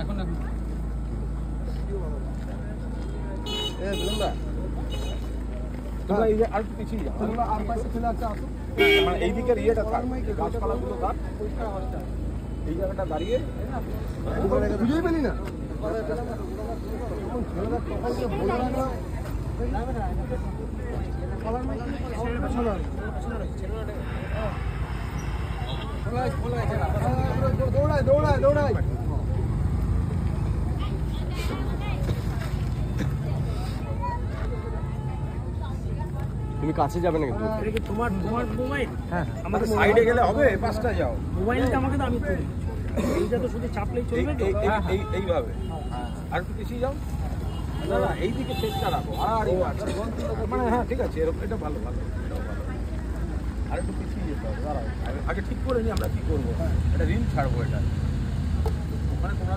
এখন এখন এ বিলম্বা তোমরা এই যে আর পিছিয়ে যাও, তোমরা আর পাশে চলে আসছো। মানে এই দিকের ইয়েটা থাক, গাছপালাগুলো থাক, এই জায়গাটা দাঁড়িয়ে বুঝেই পেলি না। দৌড়ায় দৌড়ায় দৌড়ায় তুমি কাছে যাবে না কিন্তু তোমার মোবাইল? হ্যাঁ, আমাদের সাইডে গেলে হবে, পাঁচটা যাও। মোবাইলটা আমাকে তো আমি করি, এইটা তো শুধু চাপলেই চলবে তো? এইভাবে আর একটু পিছিয়ে যাও। দাদা এইদিকে চেষ্টা রাখো, আর মানে হ্যাঁ ঠিক আছে, এরকম এটা ভালো ভালো আর একটু পিছিয়ে যেতে হবে। দাঁড়াও আগে ঠিক করে নি আমরা কি করবো, এটা রিল ছাড়বো এটা, মানে তোমরা